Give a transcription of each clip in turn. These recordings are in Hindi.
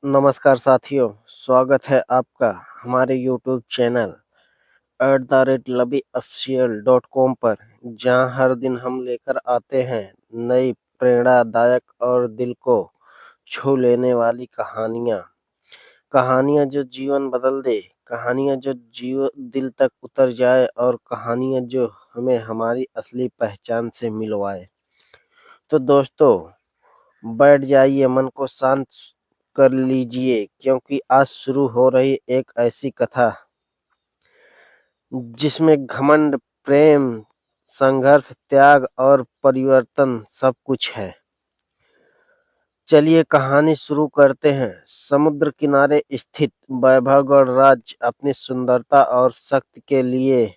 नमस्कार साथियों, स्वागत है आपका हमारे यूट्यूब चैनल @LoveOfficial.com पर, जहां हर दिन हम लेकर आते हैं नई प्रेरणादायक और दिल को छू लेने वाली कहानियां। कहानियां जो जीवन बदल दे, कहानियां जो दिल तक उतर जाए और कहानियां जो हमें हमारी असली पहचान से मिलवाए। तो दोस्तों, बैठ जाइए, मन को शांत कर लीजिए, क्योंकि आज शुरू हो रही एक ऐसी कथा जिसमें घमंड, प्रेम, संघर्ष, त्याग और परिवर्तन सब कुछ है। चलिए कहानी शुरू करते हैं। समुद्र किनारे स्थित वैभवगढ़ राज्य अपनी सुंदरता और शक्ति के लिए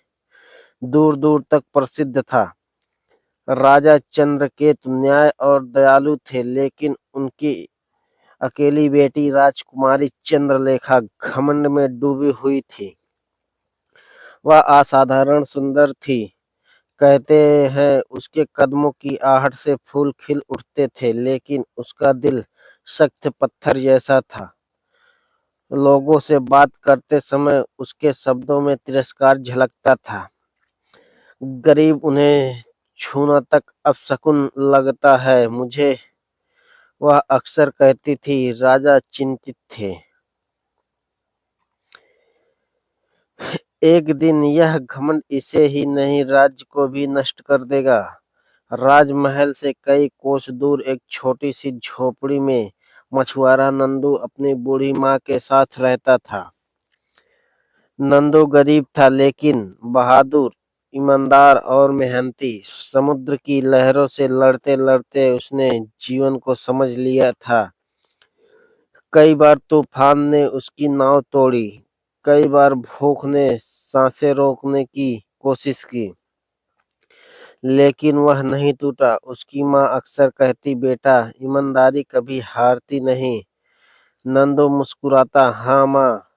दूर दूर तक प्रसिद्ध था। राजा चंद्रकेतु न्याय और दयालु थे, लेकिन उनकी अकेली बेटी राजकुमारी चंद्रलेखा घमंड में डूबी हुई थी। वह असाधारण सुंदर थी। कहते हैं उसके कदमों की आहट से फूल खिल उठते थे, लेकिन उसका दिल सख्त पत्थर जैसा था। लोगों से बात करते समय उसके शब्दों में तिरस्कार झलकता था। गरीब उन्हें छूना तक अपशकुन लगता है मुझे, वह अक्सर कहती थी। राजा चिंतित थे। एक दिन यह घमंड इसे ही नहीं, राज्य को भी नष्ट कर देगा। राजमहल से कई कोस दूर एक छोटी सी झोपड़ी में मछुआरा नंदू अपनी बूढ़ी माँ के साथ रहता था। नंदू गरीब था, लेकिन बहादुर, ईमानदार और मेहनती। समुद्र की लहरों से लड़ते लड़ते उसने जीवन को समझ लिया था। कई बार तूफान ने उसकी नाव तोड़ी, कई बार भूख ने सांसें रोकने की कोशिश की, लेकिन वह नहीं टूटा। उसकी माँ अक्सर कहती, बेटा, ईमानदारी कभी हारती नहीं। नंदू मुस्कुराता, हाँ माँ,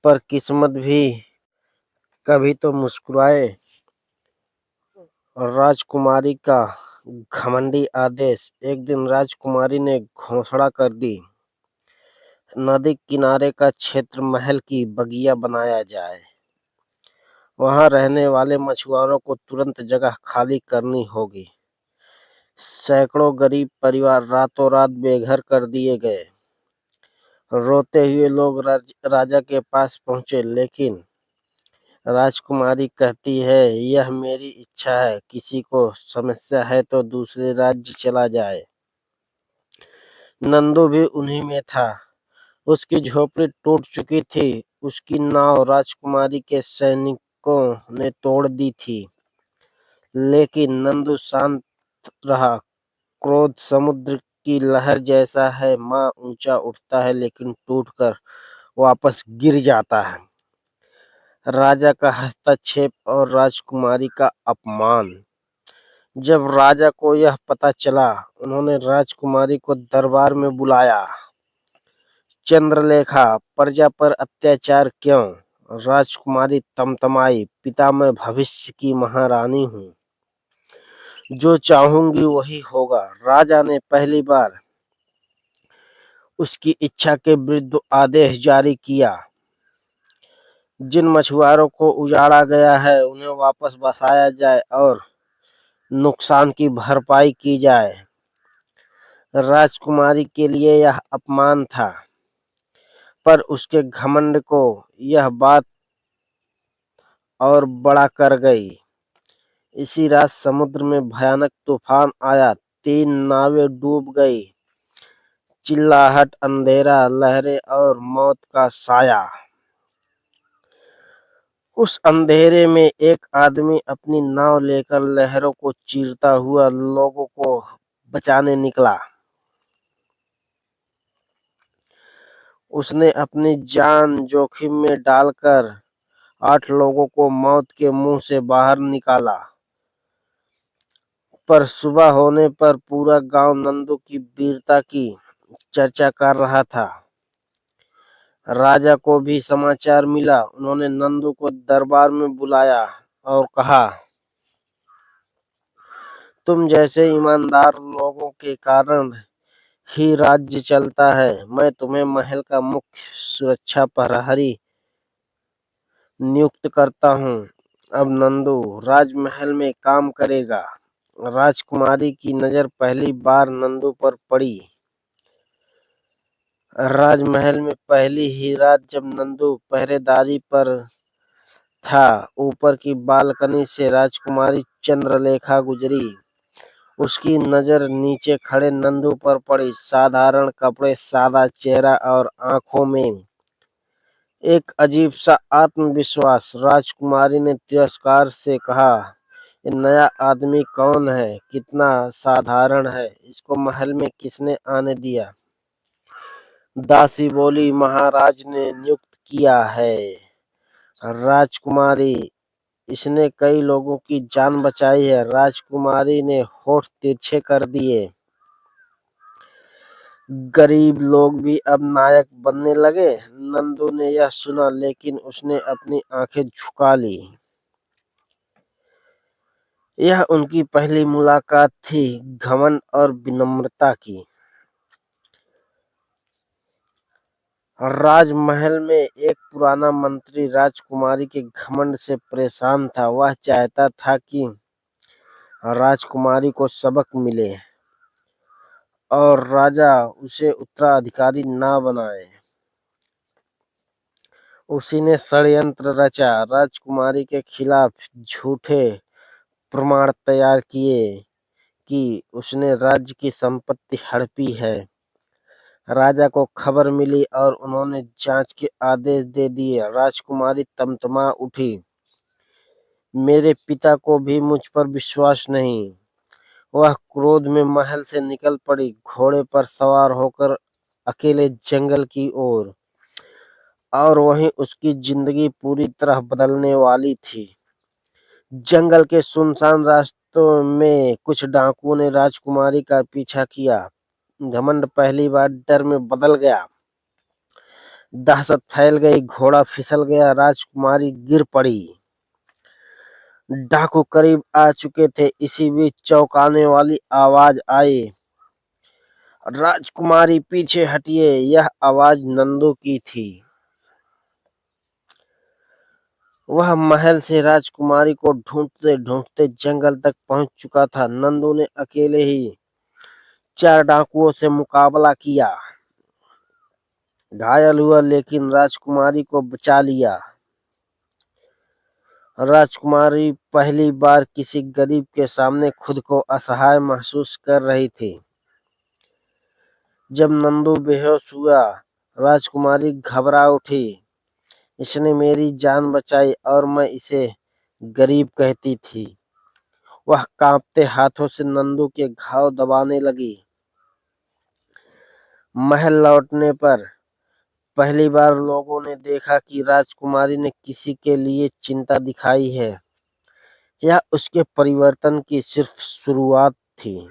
पर किस्मत भी कभी तो मुस्कुराए। राजकुमारी का घमंडी आदेश। एक दिन राजकुमारी ने घोषणा कर दी, नदी किनारे का क्षेत्र महल की बगिया बनाया जाए। वहां रहने वाले मछुआरों को तुरंत जगह खाली करनी होगी। सैकड़ों गरीब परिवार रातों रात बेघर कर दिए गए। रोते हुए लोग राजा के पास पहुंचे, लेकिन राजकुमारी कहती है, यह मेरी इच्छा है। किसी को समस्या है तो दूसरे राज्य चला जाए। नंदू भी उन्हीं में था। उसकी झोपड़ी टूट चुकी थी, उसकी नाव राजकुमारी के सैनिकों ने तोड़ दी थी, लेकिन नंदू शांत रहा। क्रोध समुद्र की लहर जैसा है, माँ ऊंचा उठता है लेकिन टूटकर वापस गिर जाता है। राजा का हस्तक्षेप और राजकुमारी का अपमान। जब राजा को यह पता चला, उन्होंने राजकुमारी को दरबार में बुलाया। चंद्रलेखा, प्रजा पर अत्याचार क्यों? राजकुमारी तमतमाई, पिता, मैं भविष्य की महारानी हूँ, जो चाहूंगी वही होगा। राजा ने पहली बार उसकी इच्छा के विरुद्ध आदेश जारी किया। जिन मछुआरों को उजाड़ा गया है उन्हें वापस बसाया जाए और नुकसान की भरपाई की जाए। राजकुमारी के लिए यह अपमान था, पर उसके घमंड को यह बात और बड़ा कर गई। इसी रात समुद्र में भयानक तूफान आया। 3 नावें डूब गई। चिल्लाहट, अंधेरा, लहरें और मौत का साया। उस अंधेरे में एक आदमी अपनी नाव लेकर लहरों को चीरता हुआ लोगों को बचाने निकला। उसने अपनी जान जोखिम में डालकर 8 लोगों को मौत के मुंह से बाहर निकाला। पर सुबह होने पर पूरा गांव नंदू की वीरता की चर्चा कर रहा था। राजा को भी समाचार मिला। उन्होंने नंदू को दरबार में बुलाया और कहा, तुम जैसे ईमानदार लोगों के कारण ही राज्य चलता है। मैं तुम्हें महल का मुख्य सुरक्षा प्रहरी नियुक्त करता हूँ। अब नंदू राजमहल में काम करेगा। राजकुमारी की नजर पहली बार नंदू पर पड़ी। राजमहल में पहली ही रात जब नंदू पहरेदारी पर था, ऊपर की बालकनी से राजकुमारी चंद्रलेखा गुजरी। उसकी नजर नीचे खड़े नंदू पर पड़ी। साधारण कपड़े, सादा चेहरा और आंखों में एक अजीब सा आत्मविश्वास। राजकुमारी ने तिरस्कार से कहा, ये नया आदमी कौन है? कितना साधारण है। इसको महल में किसने आने दिया? दासी बोली, महाराज ने नियुक्त किया है। राजकुमारी, इसने कई लोगों की जान बचाई है। राजकुमारी ने होठ तिरछे कर दिए। गरीब लोग भी अब नायक बनने लगे। नंदू ने यह सुना, लेकिन उसने अपनी आंखें झुका ली। यह उनकी पहली मुलाकात थी, घमंड और विनम्रता की। राजमहल में एक पुराना मंत्री राजकुमारी के घमंड से परेशान था। वह चाहता था कि राजकुमारी को सबक मिले और राजा उसे उत्तराधिकारी ना बनाए। उसी ने षड्यंत्र रचा, राजकुमारी के खिलाफ झूठे प्रमाण तैयार किए कि उसने राज्य की संपत्ति हड़पी है। राजा को खबर मिली और उन्होंने जांच के आदेश दे दिए। राजकुमारी तमतमा उठी। मेरे पिता को भी मुझ पर विश्वास नहीं। वह क्रोध में महल से निकल पड़ी, घोड़े पर सवार होकर अकेले जंगल की ओर। और वहीं उसकी जिंदगी पूरी तरह बदलने वाली थी। जंगल के सुनसान रास्तों में कुछ डाकुओं ने राजकुमारी का पीछा किया। घमंड पहली बार डर में बदल गया। दहशत फैल गई, घोड़ा फिसल गया, राजकुमारी गिर पड़ी। डाकू करीब आ चुके थे। इसी बीच चौंकाने वाली आवाज आई, राजकुमारी पीछे हटिए। यह आवाज नंदू की थी। वह महल से राजकुमारी को ढूंढते ढूंढते जंगल तक पहुंच चुका था। नंदू ने अकेले ही 4 डाकुओं से मुकाबला किया। घायल हुआ, लेकिन राजकुमारी को बचा लिया। राजकुमारी पहली बार किसी गरीब के सामने खुद को असहाय महसूस कर रही थी। जब नंदू बेहोश हुआ, राजकुमारी घबरा उठी। इसने मेरी जान बचाई और मैं इसे गरीब कहती थी। वह कांपते हाथों से नंदू के घाव दबाने लगी। महल लौटने पर पहली बार लोगों ने देखा कि राजकुमारी ने किसी के लिए चिंता दिखाई है। यह उसके परिवर्तन की सिर्फ शुरुआत थी।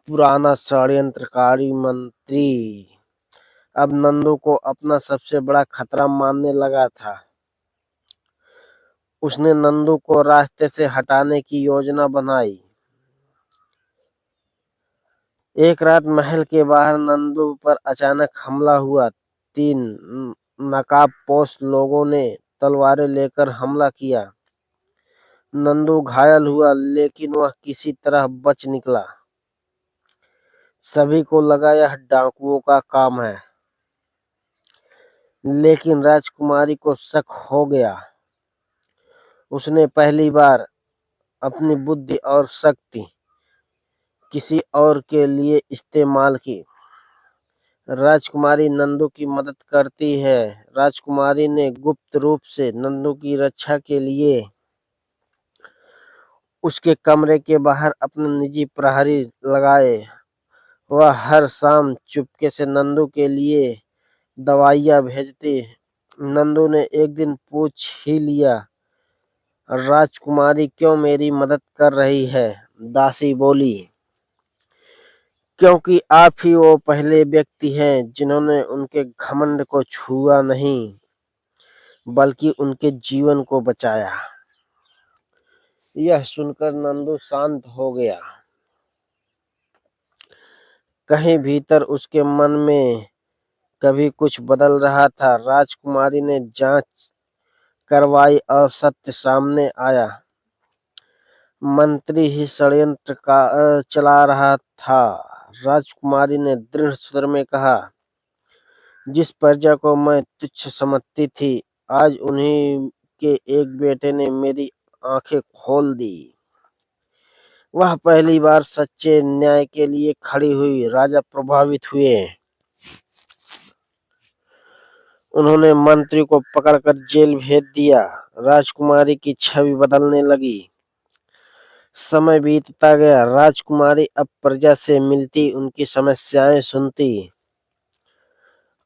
पुराना षड्यंत्रकारी मंत्री अब नंदू को अपना सबसे बड़ा खतरा मानने लगा था। उसने नंदू को रास्ते से हटाने की योजना बनाई। एक रात महल के बाहर नंदू पर अचानक हमला हुआ। 3 नकाबपोश लोगों ने तलवारें लेकर हमला किया। नंदू घायल हुआ, लेकिन वह किसी तरह बच निकला। सभी को लगा यह डाकुओं का काम है, लेकिन राजकुमारी को शक हो गया। उसने पहली बार अपनी बुद्धि और शक्ति किसी और के लिए इस्तेमाल की। राजकुमारी नंदू की मदद करती है। राजकुमारी ने गुप्त रूप से नंदू की रक्षा के लिए उसके कमरे के बाहर अपने निजी प्रहरी लगाए। वह हर शाम चुपके से नंदू के लिए दवाइयाँ भेजती। नंदू ने एक दिन पूछ ही लिया, राजकुमारी क्यों मेरी मदद कर रही है? दासी बोली, क्योंकि आप ही वो पहले व्यक्ति हैं जिन्होंने उनके घमंड को छुआ नहीं, बल्कि उनके जीवन को बचाया। यह सुनकर नंदू शांत हो गया। कहीं भीतर उसके मन में कभी कुछ बदल रहा था। राजकुमारी ने जांच करवाई और सत्य सामने आया। मंत्री ही षड्यंत्र चला रहा था। राजकुमारी ने दृढ़ स्वर में कहा, जिस प्रजा को मैं तुच्छ समझती थी, आज उन्हीं के एक बेटे ने मेरी आंखें खोल दी। वह पहली बार सच्चे न्याय के लिए खड़ी हुई। राजा प्रभावित हुए। उन्होंने मंत्री को पकड़कर जेल भेज दिया। राजकुमारी की छवि बदलने लगी। समय बीतता गया। राजकुमारी अब प्रजा से मिलती, उनकी समस्याएं सुनती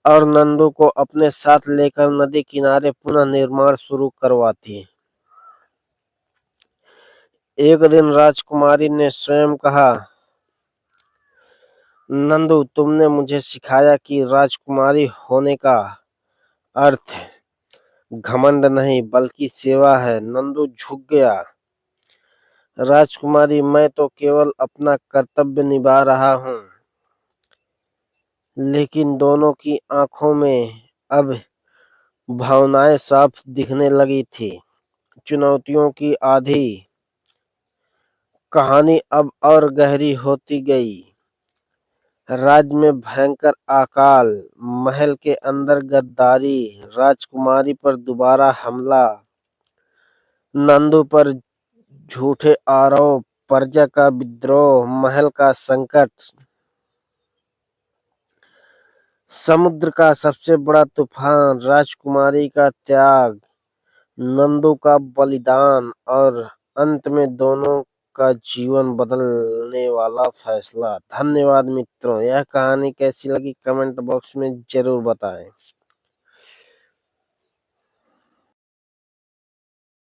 और नंदू को अपने साथ लेकर नदी किनारे पुनः निर्माण शुरू करवाती। एक दिन राजकुमारी ने स्वयं कहा, नंदू, तुमने मुझे सिखाया कि राजकुमारी होने का अर्थ घमंड नहीं बल्कि सेवा है। नंदू झुक गया। राजकुमारी, मैं तो केवल अपना कर्तव्य निभा रहा हूँ। लेकिन दोनों की आंखों में अब भावनाएं साफ दिखने लगी थी। चुनौतियों की आधी कहानी अब और गहरी होती गई। राज्य में भयंकर अकाल, महल के अंदर गद्दारी, राजकुमारी पर दोबारा हमला, नंदू पर झूठे आरोप, प्रजा का विद्रोह, महल का संकट, समुद्र का सबसे बड़ा तूफान, राजकुमारी का त्याग, नंदू का बलिदान और अंत में दोनों का जीवन बदलने वाला फैसला। धन्यवाद मित्रों। यह कहानी कैसी लगी कमेंट बॉक्स में जरूर बताएं।